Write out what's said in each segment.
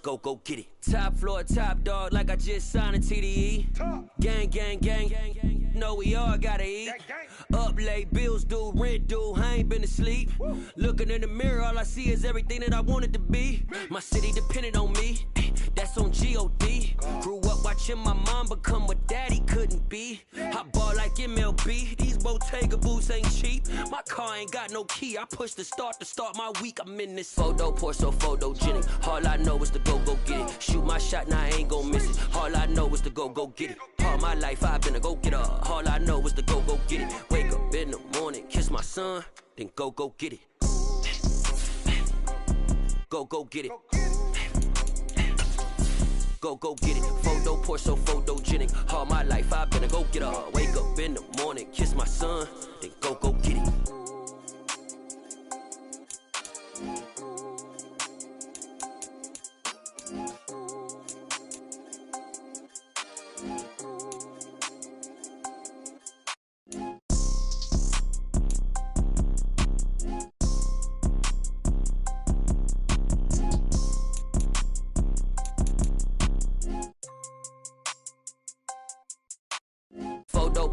go get it. Top floor, top dog, like I just signed a TDE. Gang, gang, gang, gang, gang. Know we all gotta eat. Up late, bills due, rent due, I ain't been asleep. Looking in the mirror, all I see is everything that I wanted to be. My city depended on me, that's on G.O.D. Grew up watching my mom become what daddy couldn't be. I ball like MLB, these Bottega boots ain't cheap. My car ain't got no key, I push the start to start my week. I'm in this photo, pour so photogenic. All I know is to go get it. Shoot my shot, now I ain't gon' miss it. All I know is to go get it. All my life I've been a go-getter. All I know is to go get it. Wake up in the morning, kiss my son, then go get it. Go get it. Go get it. Photo, pour so photogenic. All my life I've been a go-getter. Wake up in the morning, kiss my son, then go get it.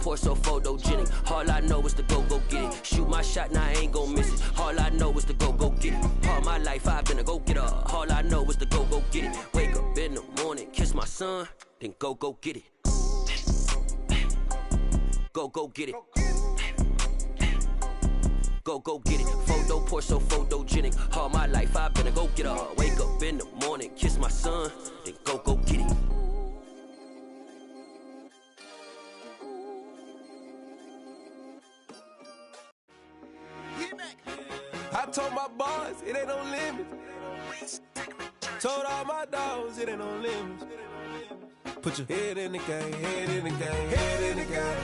Pour so photogenic. All I know is to go get it. Shoot my shot, now I ain't gon' miss it. All I know is to go get it. All my life I've been a go-getter. All I know is to go get it. Wake up in the morning, kiss my son, then go get it. Go get it. Go get it. Photo, pour so photogenic. All my life I've been a go-getter. Wake up in the morning, kiss my son, then go get it. I told my boys it ain't no limits. Told all my dogs it ain't no limits. Put your head in the game, head in the game, head in the game.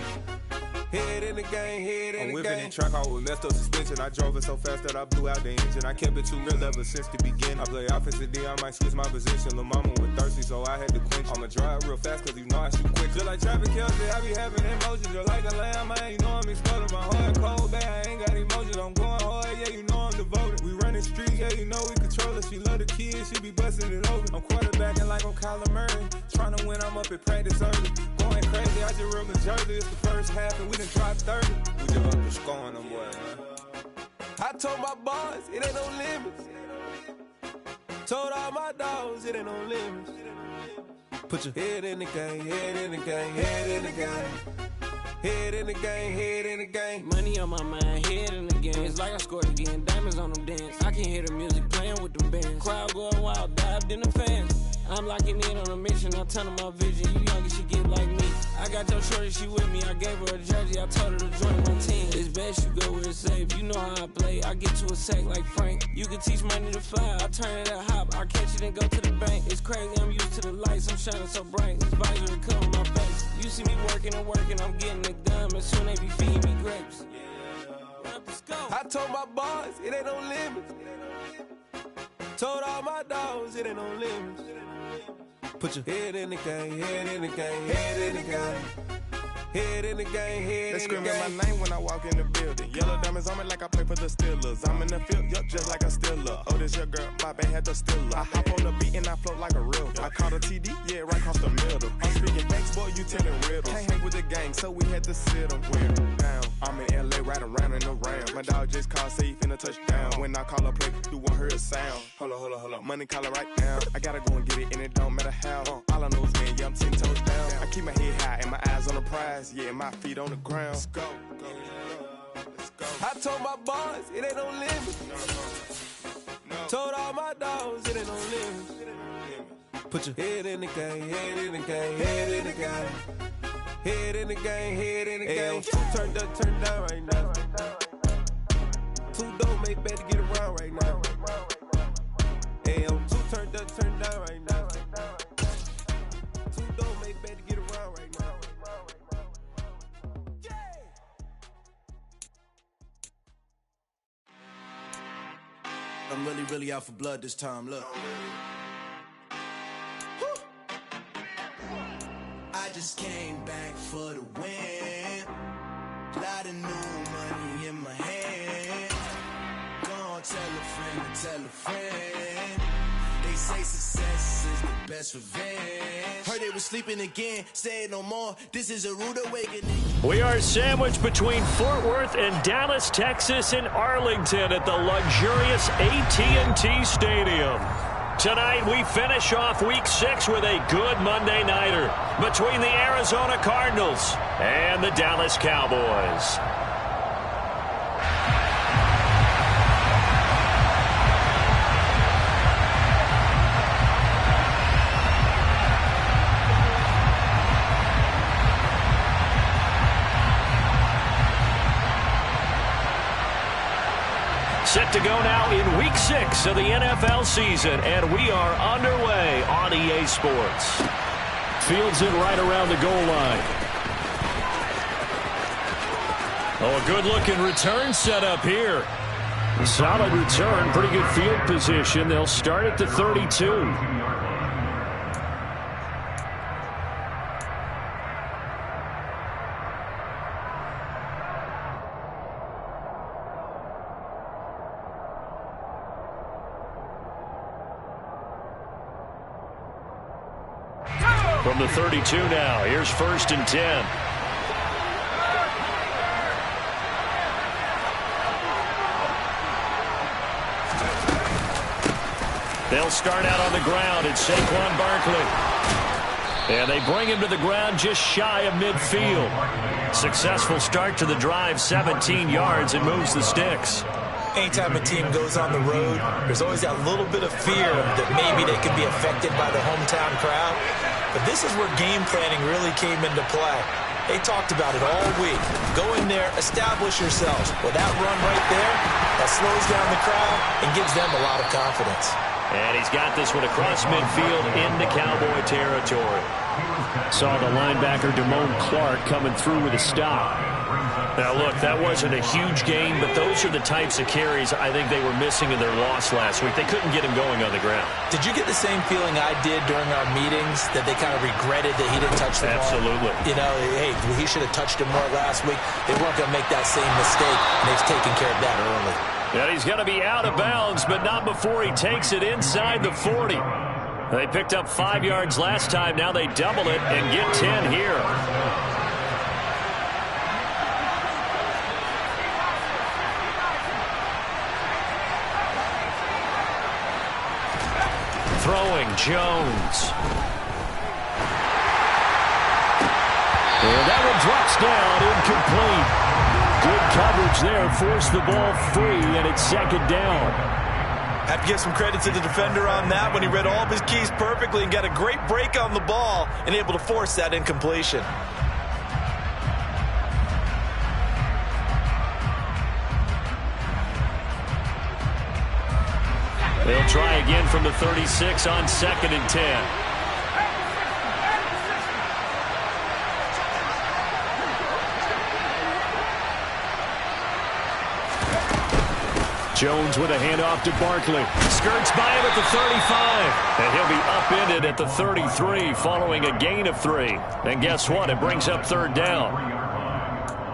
Head in the game, head in the game. I'm whipping in track, I was messed up suspension. I drove it so fast that I blew out the engine. I kept it too real ever since the beginning. I play offensive D, I might switch my position. Lil' mama was thirsty, so I had to quench. I'ma drive real fast, cause you know I shoot quick. Just like traffic Kelsey, I be having emotions. Just like a lamb, I ain't know I'm exploding. My heart cold, bad, I ain't got emotions. I'm going hard, yeah, you know I'm devoted. We running streets, yeah, you know we control it. She love the kids, she be busting it over. I'm quarterbacking like I'm Kyler Murray. Trying to win, I'm up at practice early. Going crazy, I just real the jersey. It's the first half and we done dropped 30. We just up to scoring them, boy, man. I told my boys it ain't no limits. Told all my dogs it ain't no limits. Put your head in the game, head in the game, head in the game. Head in the game, head in the game. Money on my mind, head in the game. It's like I scored again, diamonds on them dance. I can hear the music playing with them bands. Crowd going wild, dived in the fans. I'm locking in on a mission, I'm telling my vision. You young and she get like me. I got your shorty, she with me. I gave her a jersey, I told her to join my team. It's best you go where it's safe. You know how I play, I get to a sack like Frank. You can teach money to fly, I turn it at hop. I catch it and go to the bank. It's crazy, I'm used to the lights, I'm shining so bright. This visor cover my face. You see me working and working, I'm getting it done. And soon they be feeding me grapes. I told my boys it ain't no limits. Told all my dogs it ain't no limits. Put your head in the game, head in the game, head in the game. Head in the game, head in the game. They screaming my name when I walk in the building. Yellow diamonds on me like I play for the Steelers. I'm in the field, yup, just like a Steeler. Oh, this your girl, my bad had the Steeler. I hop on the beat and I float like a river. I caught a TD, yeah, right across the middle. I'm speaking thanks, boy, you telling riddles. Can't hang with the gang, so we had to sit them down. I'm in LA, right around and around. My dog just called, say he finna touch down. When I call a play, you won't hear a sound. Hold up, money call it right now. I gotta go and get it, and it don't matter how. All I know is man, yeah, I'm 10 toes down. I keep my head high and my eyes on the prize. Yeah, my feet on the ground. Let's go. I told my boys it ain't no limits. Told all my dogs it ain't no limits. Put your head in the game, head in the game, head in the game. Head in the game, head in the game. Turned up, turned down right now. Too dope, make better get around right now. Hey, I'm too turned up, turned down right now. Too dope, make better get around right now. I'm really out for blood this time, look. I just came back for the win. Lot of new money in my hand. Gonna tell a friend to tell a friend. They say say success is the best revenge. Heard they were sleeping again, say it no more. This is a rude awakening. We are sandwiched between Fort Worth and Dallas, Texas, and Arlington at the luxurious AT&T Stadium. Tonight, we finish off Week 6 with a good Monday nighter between the Arizona Cardinals and the Dallas Cowboys. Set to go now in Week 6 of the NFL season, and we are underway on EA Sports. Fields it right around the goal line. Oh, a good-looking return set up here. Solid return, pretty good field position. They'll start at the 32. From the 32 now, here's 1st and 10. They'll start out on the ground. It's Saquon Barkley. And they bring him to the ground just shy of midfield. Successful start to the drive, 17 yards, and moves the sticks. Anytime a team goes on the road, there's always that little bit of fear that maybe they could be affected by the hometown crowd. But this is where game planning really came into play. They talked about it all week. Go in there, establish yourselves. Well, that run right there, that slows down the crowd and gives them a lot of confidence. And he's got this one across midfield into Cowboy territory. Saw the linebacker Damone Clark coming through with a stop. Now, look, that wasn't a huge gain, but those are the types of carries I think they were missing in their loss last week. They couldn't get him going on the ground. Did you get the same feeling I did during our meetings, that they kind of regretted that he didn't touch the ball? Absolutely. You know, hey, he should have touched him more last week. They weren't going to make that same mistake, and they've taken care of that early. And he's going to be out of bounds, but not before he takes it inside the 40. They picked up 5 yards last time. Now they double it and get 10 here. Throwing Jones. And that one drops down, incomplete. Good coverage there, forced the ball free, and it's 2nd down. Have to give some credit to the defender on that when he read all of his keys perfectly and got a great break on the ball and able to force that incompletion. They'll try again from the 36 on 2nd and 10. Jones with a handoff to Barkley. Skirts by him at the 35. And he'll be upended at the 33 following a gain of 3. And guess what? It brings up 3rd down.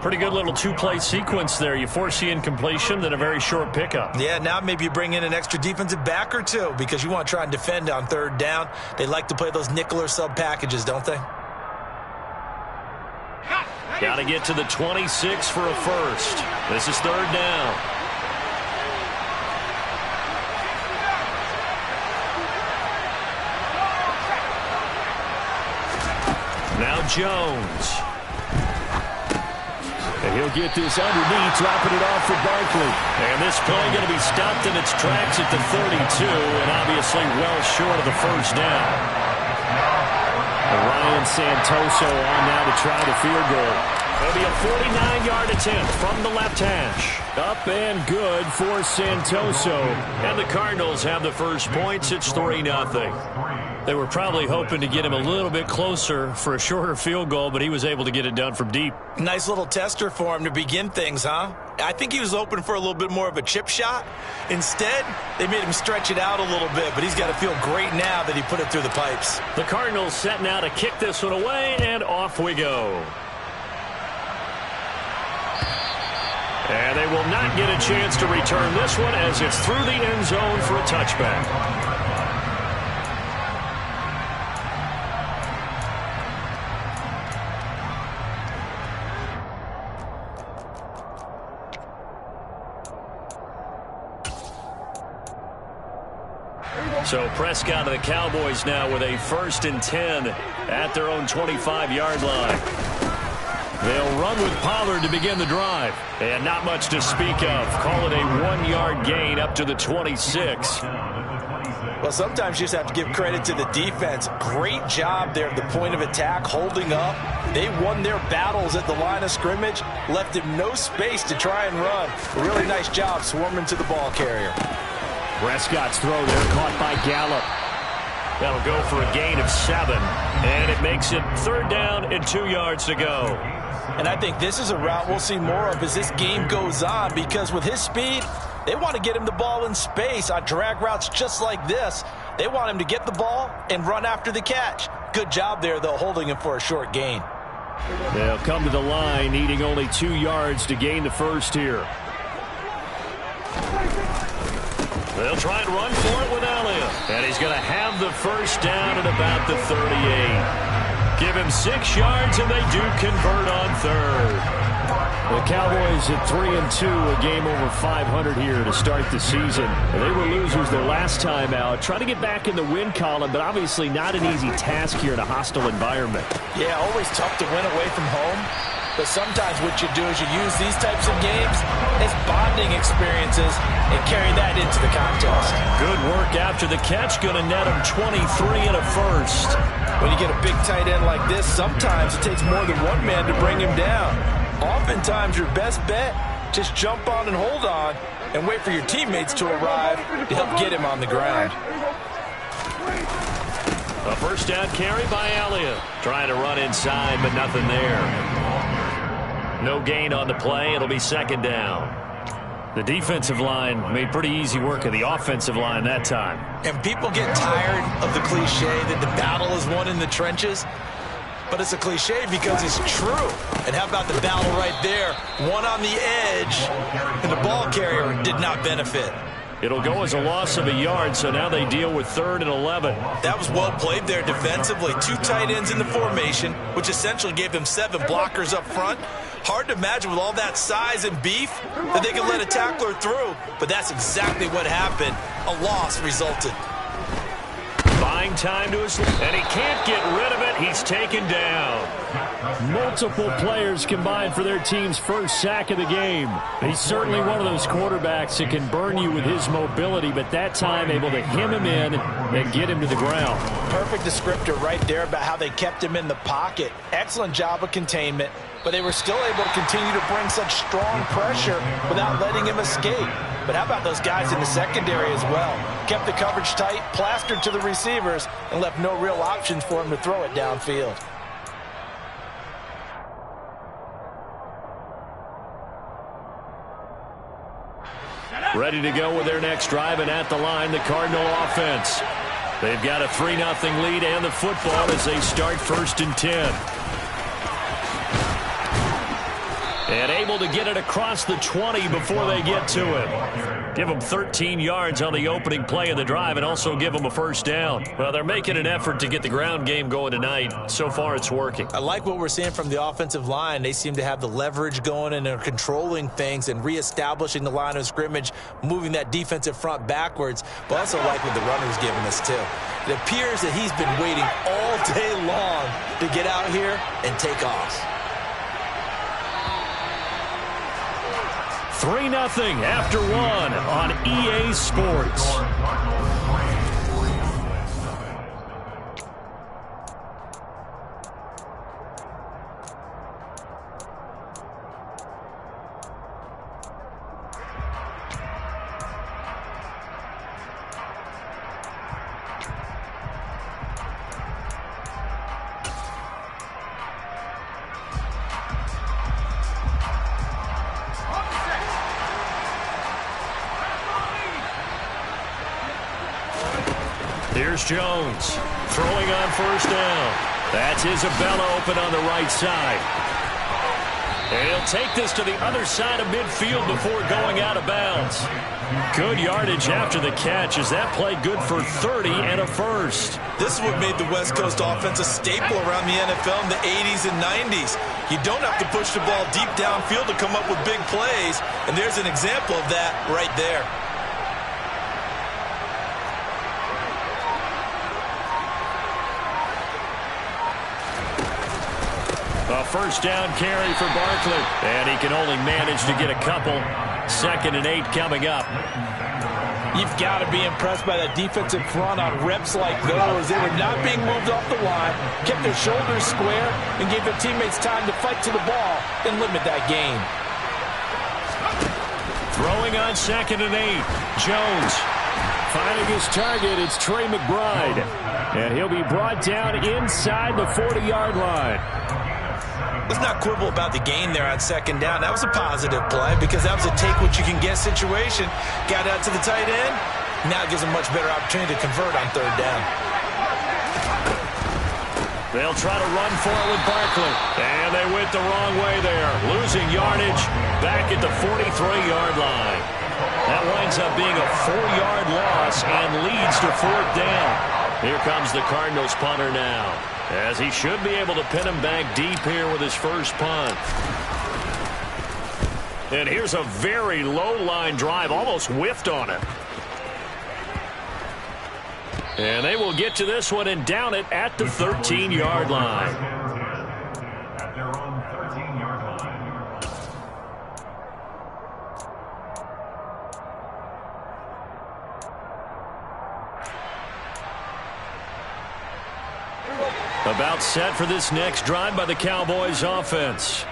Pretty good little two-play sequence there. You force the incompletion, then a very short pickup. Yeah, now maybe you bring in an extra defensive back or two because you want to try and defend on 3rd down. They like to play those nickel or sub packages, don't they? Got to get to the 26 for a first. This is 3rd down. Now Jones. And he'll get this underneath, dropping it off for Barkley. And this play going to be stopped in its tracks at the 32, and obviously well short of the 1st down. And Ryan Santoso on now to try the field goal. It'll be a 49-yard attempt from the left hash. Up and good for Santoso. And the Cardinals have the first points. It's 3-0. They were probably hoping to get him a little bit closer for a shorter field goal, but he was able to get it done from deep. Nice little tester for him to begin things, huh? I think he was open for a little bit more of a chip shot. Instead, they made him stretch it out a little bit, but he's got to feel great now that he put it through the pipes. The Cardinals set now to kick this one away, and off we go. And they will not get a chance to return this one as it's through the end zone for a touchback. So Prescott of the Cowboys now with a 1st and 10 at their own 25-yard line. They'll run with Pollard to begin the drive. And not much to speak of. Call it a 1-yard gain up to the 26. Well, sometimes you just have to give credit to the defense. Great job there at the point of attack, holding up. They won their battles at the line of scrimmage, left him no space to try and run. A really nice job swarming to the ball carrier. Prescott's throw there caught by Gallup. That'll go for a gain of 7. And it makes it 3rd down and 2 yards to go. And I think this is a route we'll see more of as this game goes on, because with his speed, they want to get him the ball in space on drag routes just like this. They want him to get the ball and run after the catch. Good job there, though, holding him for a short gain. They'll come to the line, needing only 2 yards to gain the first here. They'll try and run for it with Elliott. And he's going to have the first down at about the 38. Give him 6 yards, and they do convert on 3rd. The Cowboys at 3-2, a game over 500 here to start the season. They were losers their last time out. Trying to get back in the win column, but obviously not an easy task here in a hostile environment. Yeah, always tough to win away from home. But sometimes what you do is you use these types of games as bonding experiences and carry that into the contest. Good work after the catch. Going to net him 23 and a first. When you get a big tight end like this, sometimes it takes more than one man to bring him down. Oftentimes, your best bet, just jump on and hold on and wait for your teammates to arrive to help get him on the ground. A first down carry by Elliott. Trying to run inside, but nothing there. No gain on the play. It'll be 2nd down. The defensive line made pretty easy work of the offensive line that time. And people get tired of the cliche that the battle is won in the trenches. But it's a cliche because it's true. And how about the battle right there? One on the edge, and the ball carrier did not benefit. It'll go as a loss of a yard, so now they deal with 3rd and 11. That was well played there defensively. 2 tight ends in the formation, which essentially gave them 7 blockers up front. Hard to imagine with all that size and beef that they could let a tackler through. But that's exactly what happened. A loss resulted. Buying time to his, and he can't get rid of it. He's taken down. Multiple players combined for their team's first sack of the game. He's certainly one of those quarterbacks that can burn you with his mobility, but that time able to hem him in and get him to the ground. Perfect descriptor right there about how they kept him in the pocket. Excellent job of containment, but they were still able to continue to bring such strong pressure without letting him escape. But how about those guys in the secondary as well? Kept the coverage tight, plastered to the receivers, and left no real options for him to throw it downfield. Ready to go with their next drive, and at the line, the Cardinal offense. They've got a 3-0 lead and the football as they start 1st and 10. And able to get it across the 20 before they get to it. Give them 13 yards on the opening play of the drive and also give them a first down. Well, they're making an effort to get the ground game going tonight. So far, it's working. I like what we're seeing from the offensive line. They seem to have the leverage going and are controlling things and reestablishing the line of scrimmage, moving that defensive front backwards. But I also like what the runner's giving us, too. It appears that he's been waiting all day long to get out here and take off. 3-0 after 1 on EA Sports. Here's Jones throwing on first down. That's Isabella open on the right side. And he'll take this to the other side of midfield before going out of bounds. Good yardage after the catch as that play good for 30 and a first. This is what made the West Coast offense a staple around the NFL in the 80s and 90s. You don't have to push the ball deep downfield to come up with big plays, and there's an example of that right there. A first down carry for Barkley. And he can only manage to get a couple. 2nd and 8 coming up. You've got to be impressed by that defensive front on reps like those. They were not being moved off the line, kept their shoulders square, and gave their teammates time to fight to the ball and limit that gain. Throwing on 2nd and 8. Jones finding his target. It's Trey McBride. And he'll be brought down inside the 40-yard line. Let's not quibble about the gain there on 2nd down. That was a positive play because that was a take-what-you-can-get situation. Got out to the tight end. Now it gives them much better opportunity to convert on 3rd down. They'll try to run for it with Barkley. And they went the wrong way there. Losing yardage back at the 43-yard line. That winds up being a 4-yard loss and leads to 4th down. Here comes the Cardinals punter now, as he should be able to pin him back deep here with his first punt. And here's a very low-line drive, almost whiffed on it. And they will get to this one and down it at the 13-yard line. At their own 13-yard line. About set for this next drive by the Cowboys offense.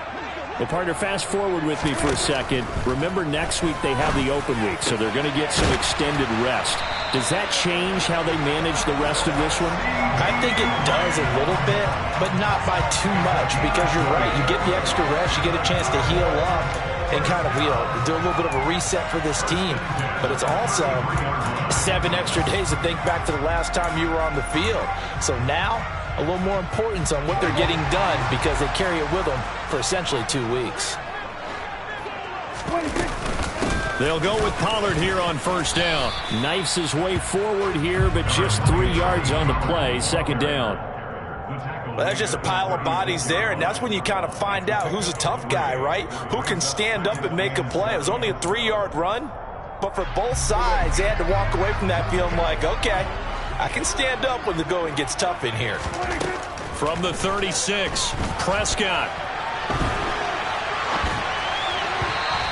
Well, partner, fast forward with me for a second. Remember, next week they have the open week, so they're going to get some extended rest. Does that change how they manage the rest of this one? I think it does a little bit, but not by too much, because you're right. You get the extra rest. You get a chance to heal up and kind of, do a little bit of a reset for this team. But it's also 7 extra days to think back to the last time you were on the field. So now, a little more importance on what they're getting done because they carry it with them for essentially 2 weeks. They'll go with Pollard here on 1st down. Knifes his way forward here, but just 3 yards on the play. 2nd down. Well, that's just a pile of bodies there, and that's when you kind of find out who's a tough guy, right? Who can stand up and make a play. It was only a 3-yard run, but for both sides, they had to walk away from that feeling like, okay, I can stand up when the going gets tough in here. From the 36, Prescott.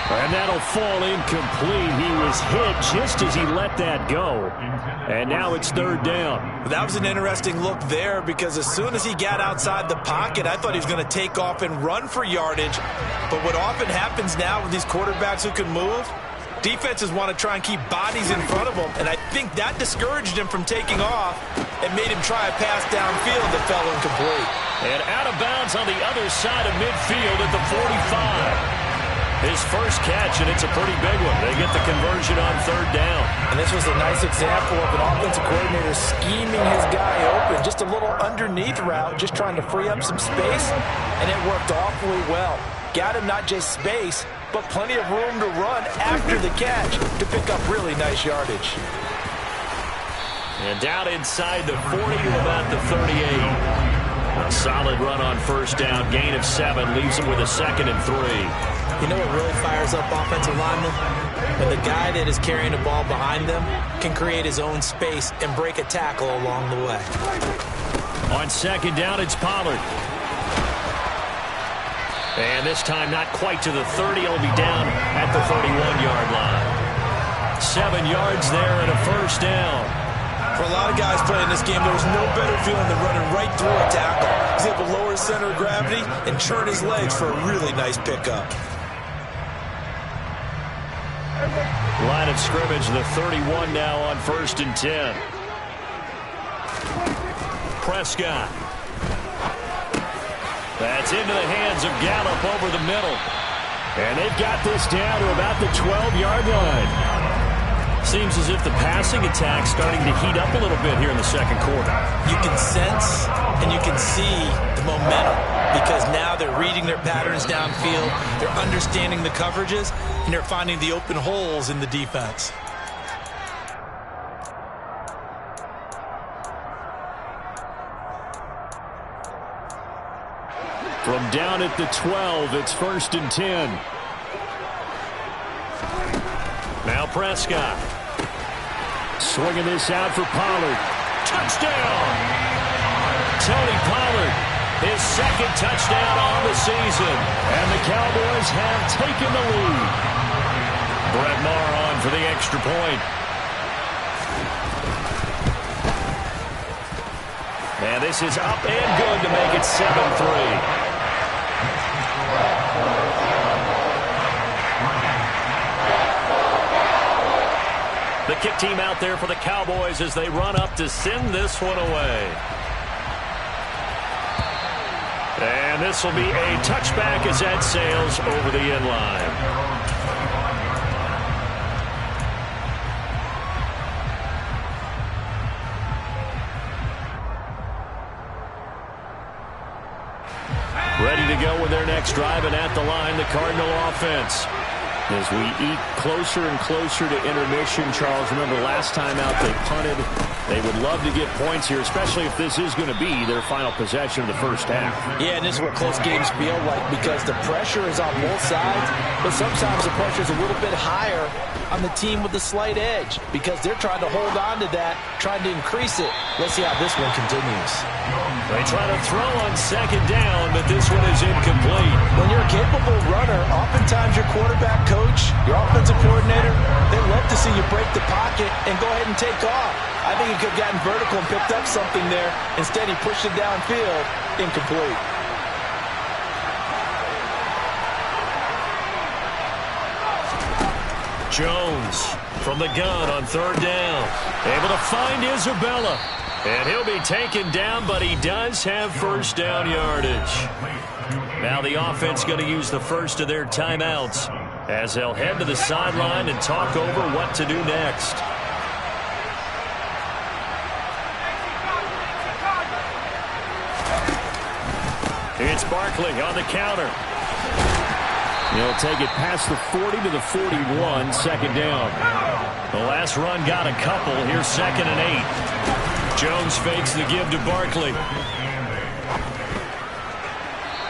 And that'll fall incomplete. He was hit just as he let that go. And now it's 3rd down. That was an interesting look there because as soon as he got outside the pocket, I thought he was going to take off and run for yardage. But what often happens now with these quarterbacks who can move, defenses want to try and keep bodies in front of them, and I think that discouraged him from taking off and made him try a pass downfield that fell incomplete. And out of bounds on the other side of midfield at the 45. His first catch, and it's a pretty big one. They get the conversion on 3rd down. And this was a nice example of an offensive coordinator scheming his guy open. Just a little underneath route, just trying to free up some space, and it worked awfully well. Got him not just space, but plenty of room to run after the catch to pick up really nice yardage. And down inside the 40 to about the 38. A solid run on 1st down. Gain of 7 leaves him with a 2nd and 3. You know what really fires up offensive linemen? When the guy that is carrying the ball behind them can create his own space and break a tackle along the way. On 2nd down, it's Pollard. And this time not quite to the 30. He'll be down at the 31-yard line. 7 yards there and a 1st down. For a lot of guys playing this game, there was no better feeling than running right through a tackle. He's able to lower his center of gravity and turn his legs for a really nice pickup. Line of scrimmage, the 31 now on 1st and 10. Prescott. That's into the hands of Gallup over the middle. And they've got this down to about the 12-yard line. Seems as if the passing attack's starting to heat up a little bit here in the 2nd quarter. You can sense and you can see the momentum because now they're reading their patterns downfield, they're understanding the coverages, and they're finding the open holes in the defense. From down at the 12, it's 1st and 10. Now Prescott. Swinging this out for Pollard. Touchdown! Tony Pollard his second touchdown on the season. And the Cowboys have taken the lead. Brett Maher on for the extra point. And this is up and good to make it 7-3. The kick team out there for the Cowboys as they run up to send this one away. And this will be a touchback as that sails over the end line. Ready to go with their next drive, and at the line, the Cardinal offense. As we eat closer and closer to intermission, Charles, remember last time out they punted. They would love to get points here, especially if this is going to be their final possession of the first half. Yeah, and this is what close games feel like because the pressure is on both sides, but sometimes the pressure is a little bit higher on the team with the slight edge because they're trying to hold on to that, trying to increase it. Let's see how this one continues. They try to throw on second down, but this one is incomplete. When you're a capable runner, oftentimes your quarterback coach, your offensive coordinator, they love to see you break the pocket and go ahead and take off. I think he could have gotten vertical and picked up something there. Instead, he pushed it downfield. Incomplete. Jones from the gun on third down. Able to find Isabella. And he'll be taken down, but he does have first down yardage. Now the offense going to use the first of their timeouts as they'll head to the sideline and talk over what to do next. It's Barkley on the counter. He'll take it past the 40 to the 41, second down. The last run got a couple. Here's 2nd and 8. Jones fakes the give to Barkley.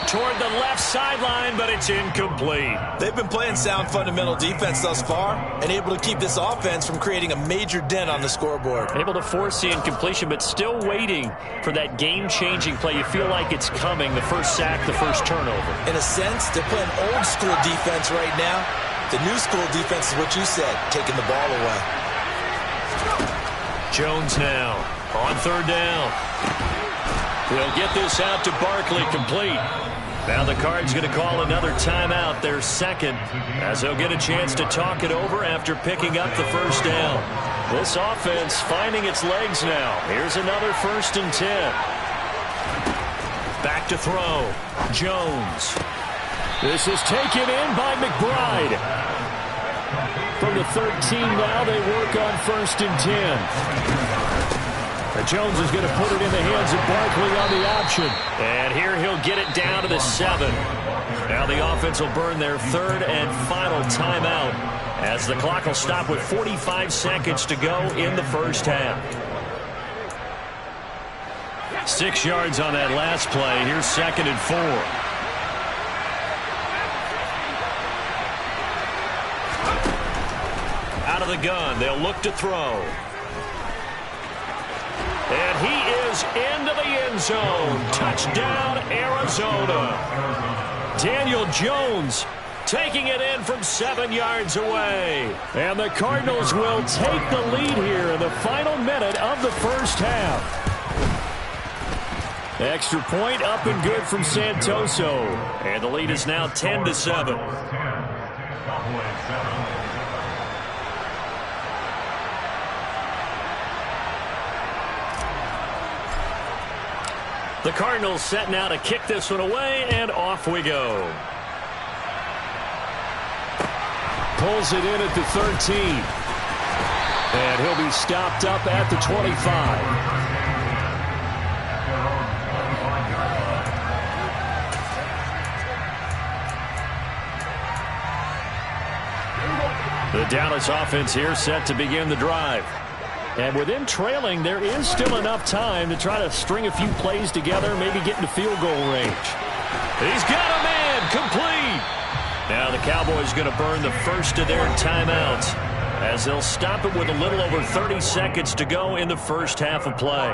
Toward the left sideline, but it's incomplete. They've been playing sound fundamental defense thus far and able to keep this offense from creating a major dent on the scoreboard. Able to force the incompletion, but still waiting for that game-changing play. You feel like it's coming, the first sack, the first turnover. In a sense, they're playing old-school defense right now. The new school defense is what you said, taking the ball away. Jones now on third down. He'll get this out to Barkley, complete. Now the Cards going to call another timeout, their second, as they'll get a chance to talk it over after picking up the first down. This offense finding its legs now. Here's another 1st and 10. Back to throw. Jones. This is taken in by McBride. From the 13 now, they work on 1st and 10. Jones is going to put it in the hands of Barkley on the option. And here he'll get it down to the 7. Now the offense will burn their 3rd and final timeout as the clock will stop with 45 seconds to go in the first half. 6 yards on that last play. Here's 2nd and 4. Out of the gun, they'll look to throw. And he is into the end zone. Touchdown, Arizona. Daniel Jones taking it in from 7 yards away. And the Cardinals will take the lead here in the final minute of the first half. Extra point up and good from Santoso. And the lead is now 10-7. The Cardinals set now to kick this one away, and off we go. Pulls it in at the 13. And he'll be stopped up at the 25. The Dallas offense here set to begin the drive. And with them trailing, there is still enough time to try to string a few plays together, maybe get into field goal range. He's got a man, complete. Now the Cowboys going to burn the first of their timeouts as they'll stop it with a little over 30 seconds to go in the first half of play.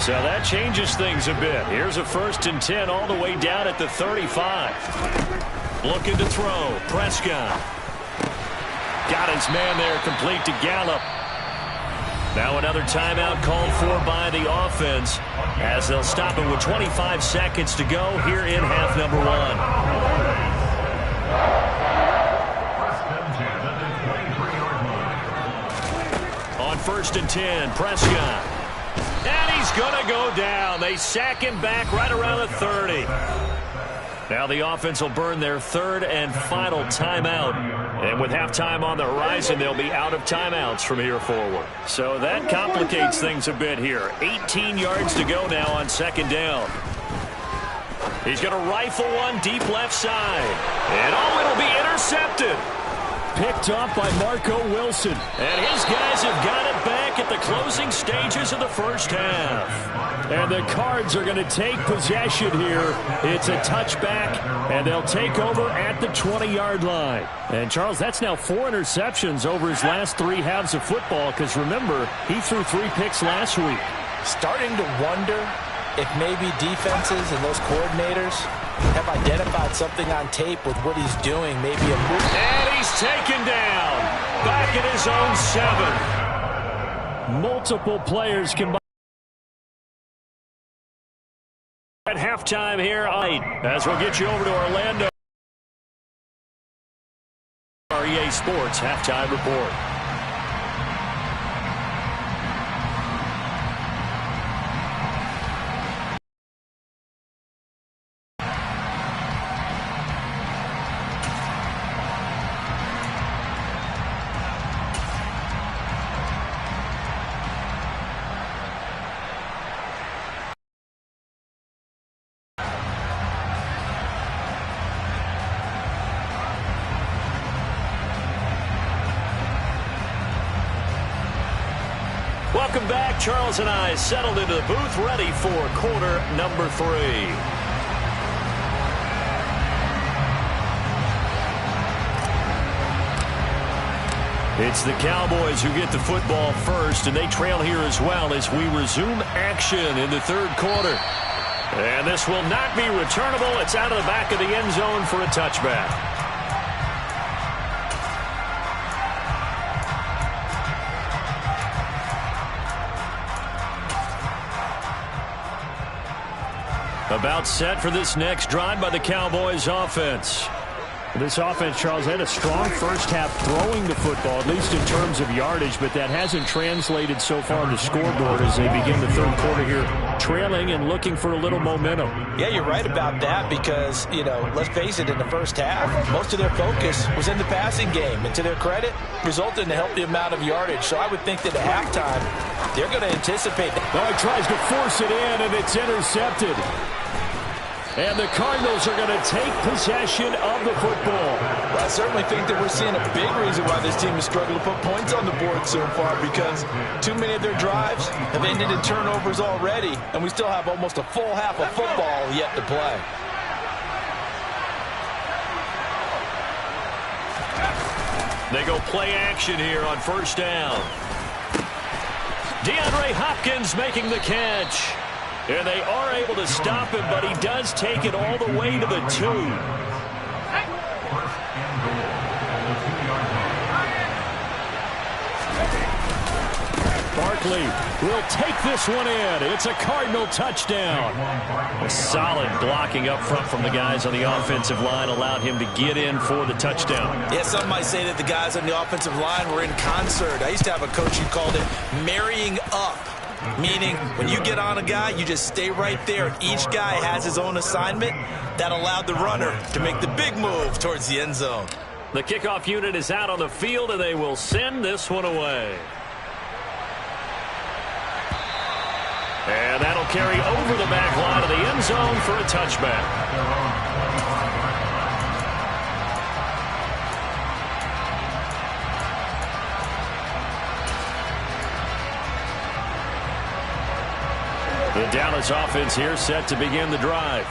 So that changes things a bit. Here's a 1st and 10 all the way down at the 35. Looking to throw. Prescott. Got his man there, complete to Gallup. Now another timeout called for by the offense as they'll stop it with 25 seconds to go here in half number 1. On 1st and 10, Prescott. And he's going to go down. They sack him back right around the 30. Now the offense will burn their 3rd and final timeout. And with halftime on the horizon, they'll be out of timeouts from here forward. So that complicates things a bit here. 18 yards to go now on 2nd down. He's going to rifle one deep left side. And it'll be intercepted. Picked off by Marco Wilson. And his guys have got it back at the closing stages of the first half. And the Cards are going to take possession here. It's a touchback, and they'll take over at the 20-yard line. And, Charles, that's now 4 interceptions over his last 3 halves of football, because, remember, he threw 3 picks last week. Starting to wonder if maybe defenses and those coordinators have identified something on tape with what he's doing, maybe a move. And he's taken down back at his own 7. Multiple players combined at halftime here as we'll get you over to Orlando. Our EA Sports halftime report. Welcome back. Charles and I settled into the booth, ready for quarter number 3. It's the Cowboys who get the football first, and they trail here as well as we resume action in the 3rd quarter. And this will not be returnable. It's out of the back of the end zone for a touchback. About set for this next drive by the Cowboys offense. This offense, Charles, had a strong first half throwing the football, at least in terms of yardage, but that hasn't translated so far on the scoreboard as they begin the 3rd quarter here, trailing and looking for a little momentum. Yeah, you're right about that because, let's face it, in the first half, most of their focus was in the passing game. And to their credit, resulted in a healthy amount of yardage. So I would think that at halftime, they're going to anticipate that. Oh, he tries to force it in, and it's intercepted. And the Cardinals are going to take possession of the football. Well, I certainly think that we're seeing a big reason why this team has struggled to put points on the board so far, because too many of their drives have ended in turnovers already, and we still have almost a full half of football yet to play. They go play action here on 1st down. DeAndre Hopkins making the catch. And they are able to stop him, but he does take it all the way to the 2. Barkley will take this one in. It's a Cardinal touchdown. A solid blocking up front from the guys on the offensive line allowed him to get in for the touchdown. Yeah, some might say that the guys on the offensive line were in concert. I used to have a coach who called it marrying up. Meaning, when you get on a guy, you just stay right there. Each guy has his own assignment. That allowed the runner to make the big move towards the end zone. The kickoff unit is out on the field, and they will send this one away. And that'll carry over the back line of the end zone for a touchback. The Dallas offense here set to begin the drive.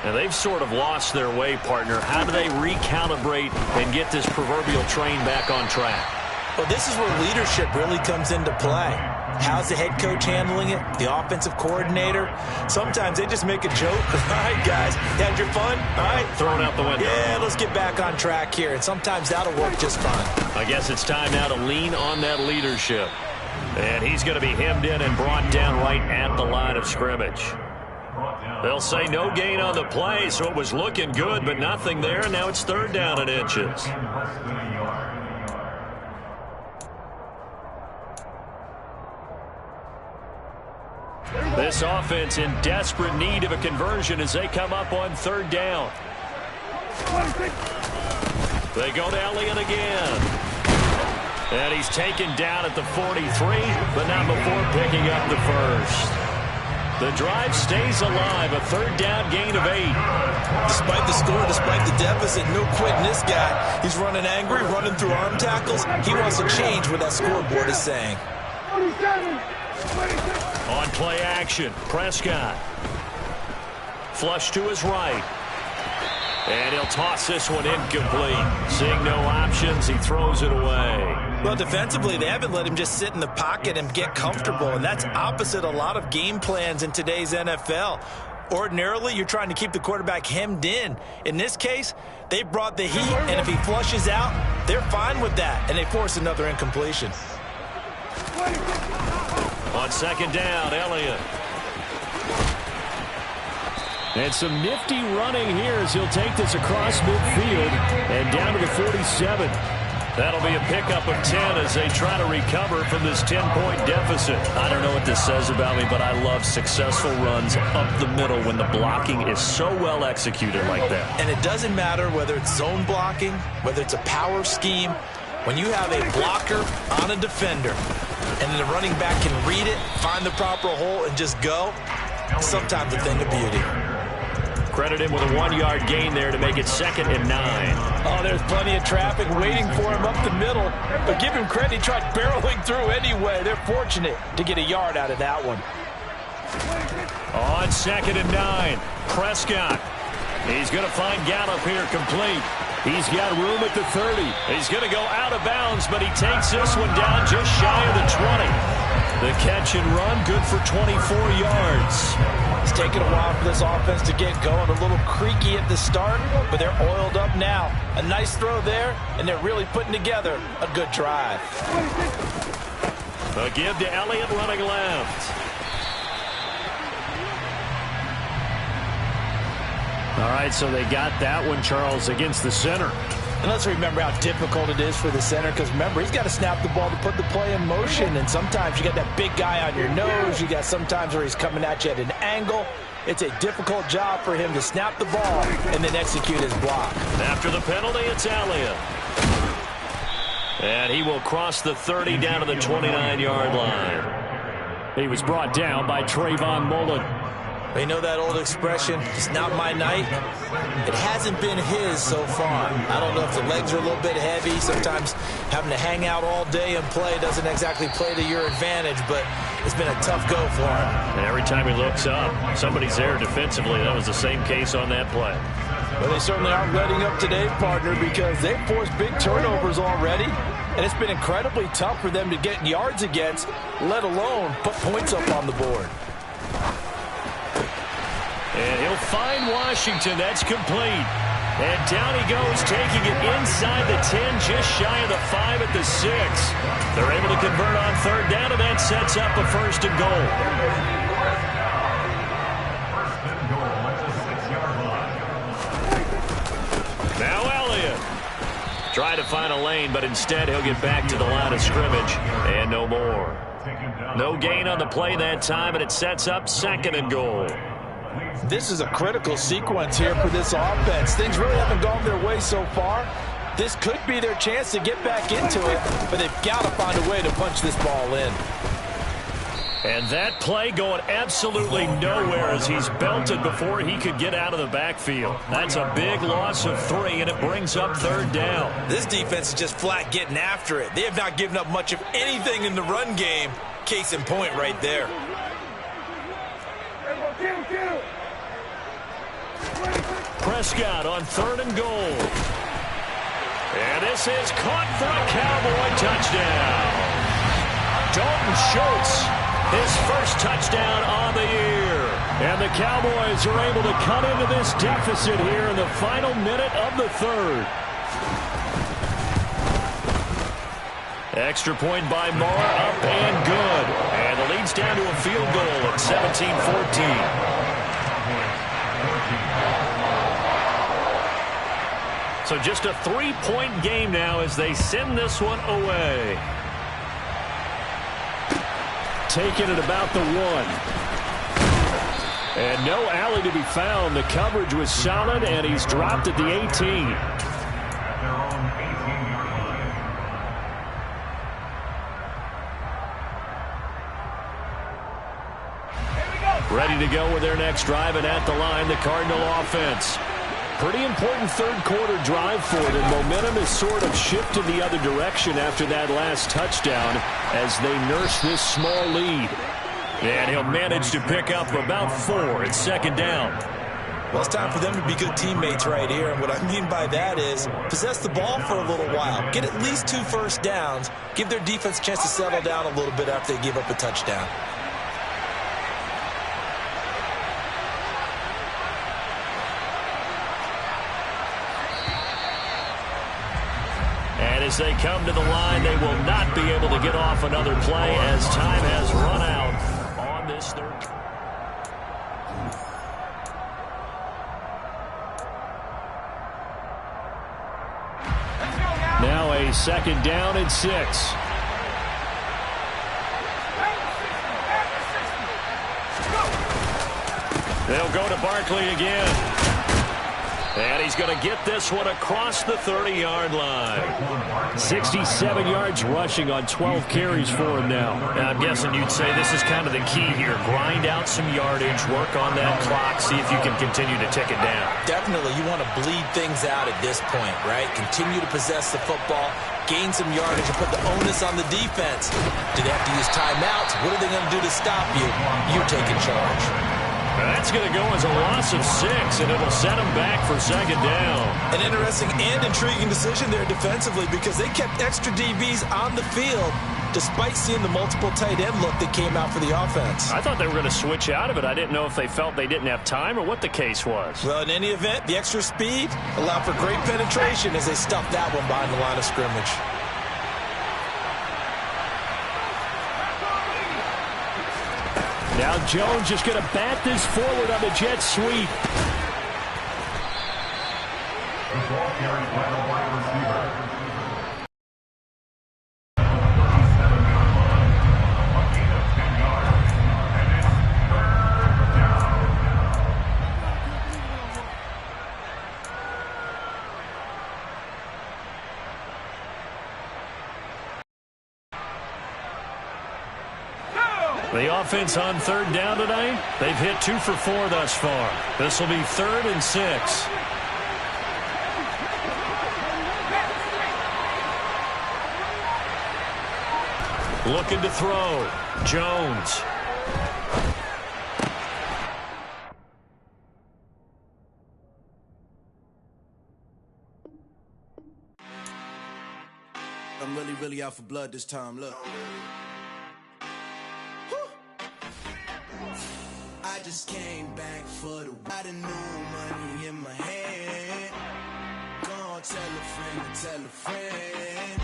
And they've sort of lost their way, partner. How do they recalibrate and get this proverbial train back on track? Well, this is where leadership really comes into play. How's the head coach handling it? The offensive coordinator? Sometimes they just make a joke. All right, guys, you had your fun? All right. Thrown out the window. Yeah, let's get back on track here. And sometimes that'll work just fine. I guess it's time now to lean on that leadership. And he's going to be hemmed in and brought down right at the line of scrimmage. They'll say no gain on the play, so it was looking good, but nothing there. Now it's 3rd down and inches. This offense in desperate need of a conversion as they come up on 3rd down. They go to Elliott again. And he's taken down at the 43, but not before picking up the first. The drive stays alive, a 3rd down gain of 8. Despite the score, despite the deficit, no quitting this guy. He's running angry, running through arm tackles. He wants to change what that scoreboard is saying. On play action, Prescott. Flush to his right. And he'll toss this one incomplete. Seeing no options, he throws it away. Well, defensively, they haven't let him just sit in the pocket and get comfortable, and that's opposite a lot of game plans in today's NFL. Ordinarily, you're trying to keep the quarterback hemmed in. In this case, they brought the heat, and if he flushes out, they're fine with that, and they force another incompletion. On 2nd down, Elliott. And some nifty running here as he'll take this across midfield and down to the 47. That'll be a pickup of 10 as they try to recover from this 10-point deficit. I don't know what this says about me, but I love successful runs up the middle when the blocking is so well executed like that. And it doesn't matter whether it's zone blocking, whether it's a power scheme. When you have a blocker on a defender and the running back can read it, find the proper hole, and just go, sometimes a thing of beauty. Credit him with a 1-yard gain there to make it 2nd and 9. Oh, there's plenty of traffic waiting for him up the middle. But give him credit, he tried barreling through anyway. They're fortunate to get a yard out of that one. On 2nd and 9, Prescott. He's going to find Gallup here complete. He's got room at the 30. He's going to go out of bounds, but he takes this one down just shy of the 20. The catch and run, good for 24 yards. It's taken a while for this offense to get going. A little creaky at the start, but they're oiled up now. A nice throw there, and they're really putting together a good drive. A give to Elliott running left. All right, so they got that one, Charles, against the center. And let's remember how difficult it is for the center, because remember, he's got to snap the ball to put the play in motion, and sometimes you got that big guy on your nose. You got sometimes where he's coming at you at an angle. It's a difficult job for him to snap the ball and then execute his block. After the penalty, it's Elliott. And he will cross the 30 down to the 29-yard line. He was brought down by Trayvon Mullen. You know that old expression, it's not my night? It hasn't been his so far. I don't know if the legs are a little bit heavy. Sometimes having to hang out all day and play doesn't exactly play to your advantage, but it's been a tough go for him. And every time he looks up, somebody's there defensively. That was the same case on that play. Well, they certainly aren't letting up today, partner, because they've forced big turnovers already, and it's been incredibly tough for them to get yards against, let alone put points up on the board. And he'll find Washington. That's complete. And down he goes, taking it inside the 10, just shy of the 5 at the 6. They're able to convert on 3rd down, and that sets up a 1st and goal. Now Elliott. Try to find a lane, but instead he'll get back to the line of scrimmage. And no more. No gain on the play that time, and it sets up 2nd and goal. This is a critical sequence here for this offense. Things really haven't gone their way so far. This could be their chance to get back into it, but they've got to find a way to punch this ball in. And that play going absolutely nowhere as he's belted before he could get out of the backfield. That's a big loss of 3, and it brings up 3rd down. This defense is just flat getting after it. They have not given up much of anything in the run game. Case in point right there. Prescott on 3rd and goal. And this is caught for a Cowboy touchdown. Dalton Schultz, his first touchdown on the year. And the Cowboys are able to cut into this deficit here in the final minute of the third. Extra point by Moore, up and good. And the lead's down to a field goal at 17-14. So just a 3-point game now as they send this one away. Taking it about the 1. And no alley to be found. The coverage was solid, and he's dropped at the 18. Ready to go with their next drive, and at the line, the Cardinal offense. Pretty important third-quarter drive for them. Momentum has sort of shifted the other direction after that last touchdown as they nurse this small lead. And he'll manage to pick up about 4 at second down. Well, it's time for them to be good teammates right here. And what I mean by that is possess the ball for a little while. Get at least 2 first downs. Give their defense a chance to settle down a little bit after they give up a touchdown. As they come to the line, they will not be able to get off another play as time has run out on this third. Now a second down and 6. They'll go to Barkley again. And he's going to get this one across the 30-yard line. 67 yards rushing on 12 carries for him now. I'm guessing you'd say this is kind of the key here. Grind out some yardage, work on that clock, see if you can continue to tick it down. Definitely, you want to bleed things out at this point, right? Continue to possess the football, gain some yardage, and put the onus on the defense. Do they have to use timeouts? What are they going to do to stop you? You're taking charge. That's going to go as a loss of 6, and it'll set them back for second down. An interesting and intriguing decision there defensively because they kept extra DBs on the field despite seeing the multiple tight end look that came out for the offense. I thought they were going to switch out of it. I didn't know if they felt they didn't have time or what the case was. Well, in any event, the extra speed allowed for great penetration as they stuffed that one behind the line of scrimmage. Now Jones just going to bat this forward on the jet sweep. The ball carried by the wide receiver. The offense on third down tonight, they've hit 2 for 4 thus far. This will be 3rd and 6. Looking to throw. Jones. I'm really out for blood this time, look. I just came back for the got a new money in my hand. Gonna tell a friend.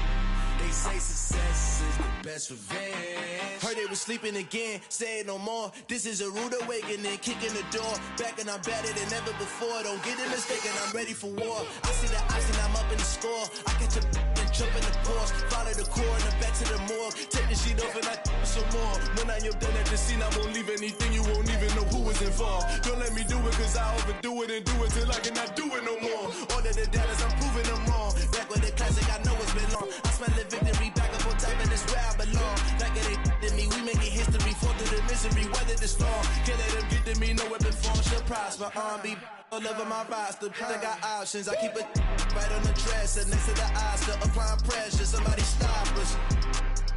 They say success is the best revenge. Heard they was sleeping again, say it no more. This is a rude awakening, kicking the door. Back and I'm better than ever before. Don't get it mistaken, I'm ready for war. I see the ice and I'm up in the score. I catch a and jump in the course. Follow the core and then back to the morgue. Take the sheet off and I some more. When I am done at the scene, I won't leave anything. You won't even know who was involved. Don't let me do it cause I overdo it and do it till I cannot do it no more. All of the doubters, I'm proving them wrong. Back with the classic, I know it's been long. I smell the victory back up on top and it's where I belong. Like it ain't to me, we making history. Fall through the misery, weather the storm. Can't let them get to me, no weapon form should prosper. Be all over my roster. I got options, I keep it right on the dresser. Next to the Oscar, applying pressure. Somebody stop us.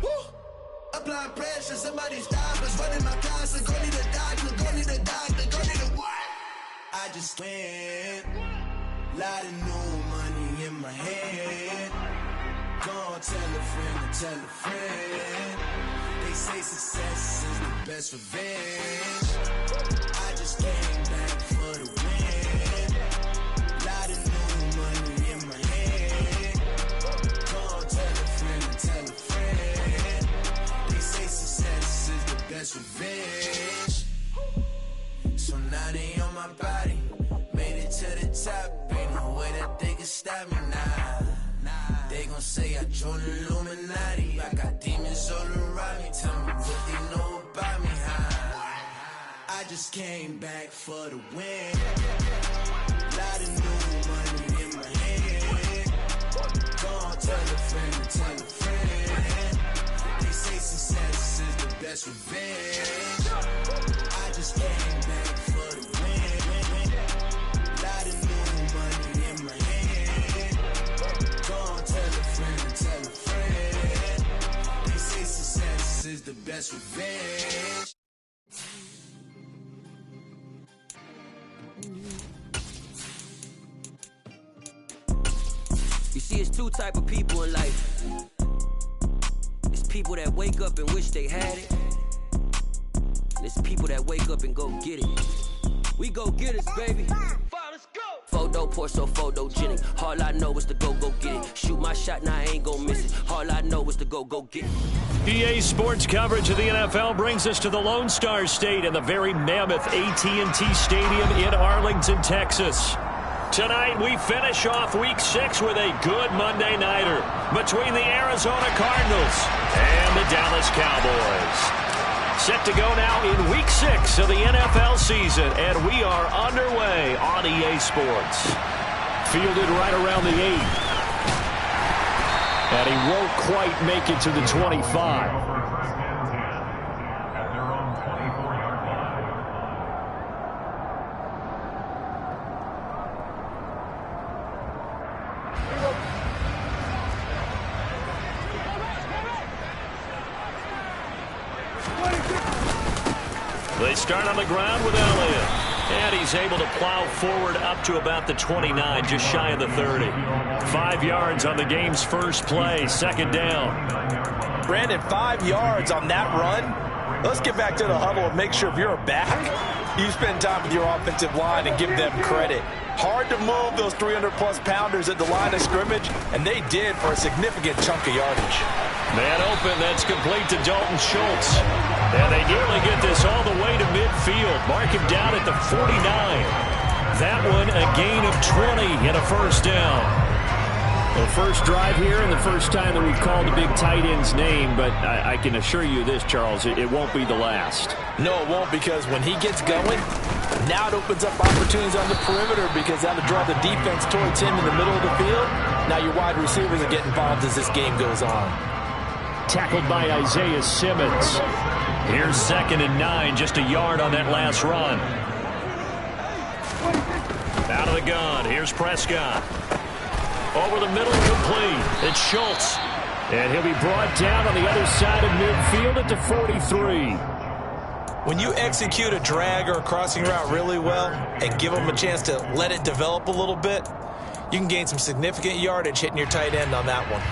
Woo! Applying pressure, somebody stop us. Running my concert, go need a doctor, go need a doctor, go need a what? I just went. Lot of new money in my hand. Gonna tell a friend. They best revenge. I just came back for the win. Lot of new money in my hand. Go tell a friend and tell a friend. They say success is the best revenge. So now they on my body. Made it to the top. Ain't no way that they can stop me now. They gon' say I joined the Illuminati. I got demons all around me. Tell me what they know about me, huh? I just came back for the win. Lot of new money in my hand. Go on, tell a friend and tell a friend. They say success is the best revenge. I just came back for the win. Lot of new money in my hand. Go on, tell a friend and tell a friend. They say success is the best revenge. You see, it's two type of people in life. It's people that wake up and wish they had it. And it's people that wake up and go get it. We go get it, baby. Photo, Porso, photogenic. All I know is to go get it. Shoot my shot, now I ain't gon' miss it. All I know is to go get it. EA Sports coverage of the NFL brings us to the Lone Star State and the very mammoth AT&T Stadium in Arlington, Texas. Tonight, we finish off Week 6 with a good Monday nighter between the Arizona Cardinals and the Dallas Cowboys. Set to go now in Week 6 of the NFL season, and we are underway on EA Sports. Fielded right around the 8. And he won't quite make it to the 25. They start on the ground with Elliott. And he's able to plow forward up to about the 29, just shy of the 30. 5 yards on the game's first play, second down. Brandon, 5 yards on that run. Let's get back to the huddle and make sure if you're a back, you spend time with your offensive line and give them credit. Hard to move those 300-plus pounders at the line of scrimmage, and they did for a significant chunk of yardage. Man open, that's complete to Dalton Schultz. And they nearly get this all the way to midfield. Mark him down at the 49. That one a gain of 20 and a first down. The first drive here and the first time that we've called the big tight end's name, but I can assure you this, Charles, it won't be the last. No, it won't, because when he gets going, now it opens up opportunities on the perimeter because that'll draw the defense towards him in the middle of the field. Now your wide receivers are getting involved as this game goes on. Tackled by Isaiah Simmons. Here's 2nd and 9, just a yard on that last run. Out of the gun, here's Prescott. Over the middle, complete. It's Schultz. And he'll be brought down on the other side of midfield at the 43. When you execute a drag or a crossing route really well and give them a chance to let it develop a little bit, you can gain some significant yardage hitting your tight end on that one.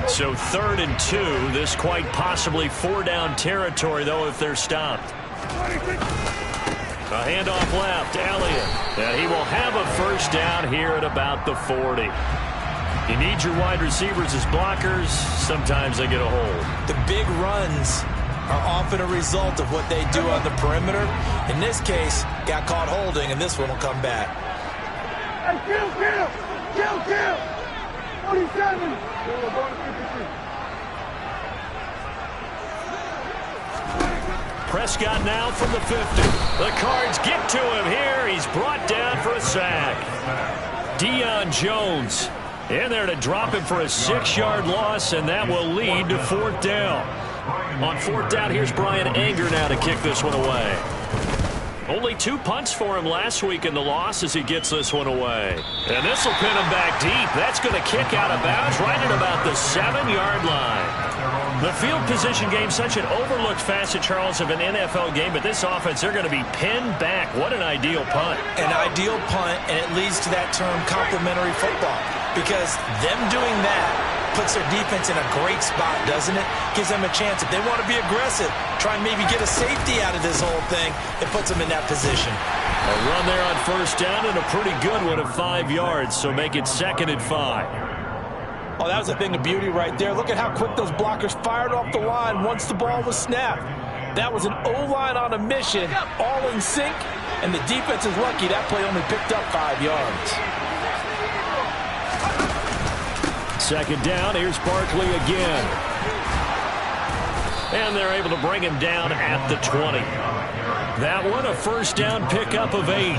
So 3rd and 2, this quite possibly 4-down territory, though, if they're stopped. A handoff left, Elliott. And he will have a first down here at about the 40. You need your wide receivers as blockers. Sometimes they get a hold. The big runs are often a result of what they do on the perimeter. In this case, got caught holding, and this one will come back. Hey, kill! 47! Prescott now from the 50. The Cards get to him here. He's brought down for a sack. Deion Jones in there to drop him for a 6-yard loss, and that will lead to 4th down. On 4th down, here's Brian Anger now to kick this one away. Only 2 punts for him last week in the loss as he gets this one away. And this will pin him back deep. That's going to kick out of bounds right at about the 7-yard line. The field position game, such an overlooked facet, Charles, of an NFL game, but this offense, they're going to be pinned back. What an ideal punt. An ideal punt, and it leads to that term complementary football. because them doing that puts their defense in a great spot, doesn't it? Gives them a chance. If they want to be aggressive, try and maybe get a safety out of this whole thing, it puts them in that position. A run there on first down and a pretty good one of 5 yards, so make it 2nd and 5. Oh, that was a thing of beauty right there. Look at how quick those blockers fired off the line once the ball was snapped. That was an O-line on a mission, all in sync, and the defense is lucky that play only picked up 5 yards. 2nd down, here's Barkley again. And they're able to bring him down at the 20. That one, a first down pickup of 8.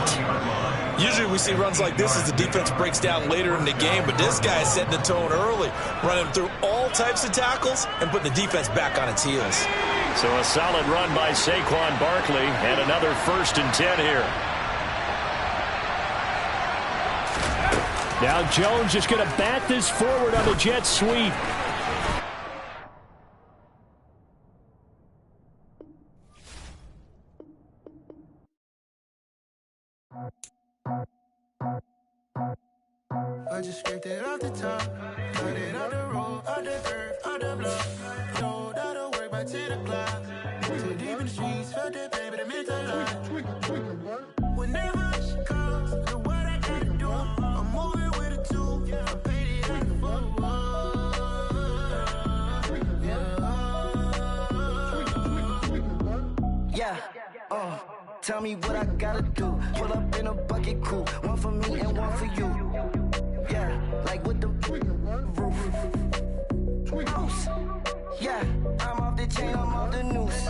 Usually we see runs like this as the defense breaks down later in the game, but this guy is setting the tone early, running through all types of tackles and putting the defense back on its heels. So a solid run by Saquon Barkley and another 1st and 10 here. Now Jones is going to bat this forward on the jet sweep. I just scraped it off the top, cut it on the road, on the earth, on the block. Told I don't work by 10 o'clock. Too deep in the streets, felt that baby, the mental line. Whenever she calls, the what I gotta do, I'm moving with a two. I paid it out the phone. Yeah, tell me what I gotta do. Pull up in a bucket crew, one for me and one for you. Yeah, like with the roof. Yeah, I'm off the chain, I'm off the noose.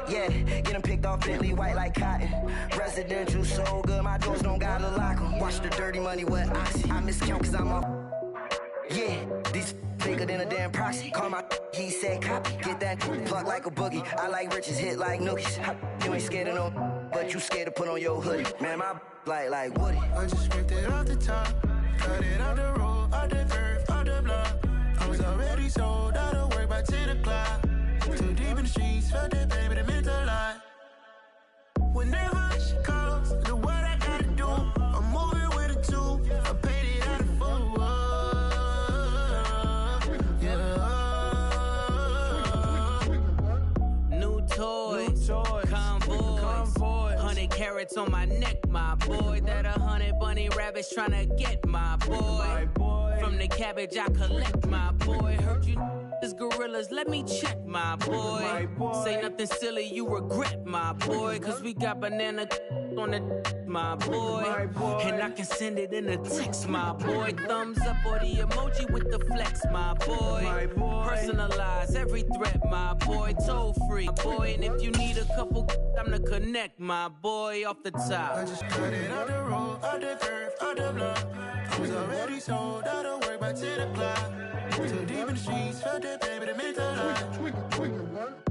Yeah, get them picked off Bentley white like cotton. Residential so good, my doors don't gotta lock them. Watch the dirty money with Oxy. I miscount cause I'm off. Yeah, these bigger than a damn proxy. Call my he said copy. Get that plug like a boogie. I like riches, hit like nookies. You ain't scared of no, but you scared to put on your hoodie. Man, my like Woody. I just scraped it off the top. Cut it on the road, on the earth, on the block. I was already sold out of work by 10 o'clock. Too deep in the streets, felt that baby, the mental line. Whenever she calls, the what I gotta do, I'm moving with a two. I paid it out of phone. Yeah. New toys, convoy, 100 carats on my neck, my boy. That 100 bunny rabbits tryna get my boy. From the cabbage I collect, my boy. Heard you is gorillas, let me check, my boy. Say nothing silly, you regret, my boy. Cause we got banana on the my boy. And I can send it in a text, my boy. Thumbs up or the emoji with the flex, my boy. Personalize every threat, my boy. Toll free, my boy. And if you need a couple, I'm the connect, my boy. Off the top. I just cut it on the road, on the earth, on the block. I was already sold out of work by 10 o'clock. Too deep in the streets, felt that baby, the mental line.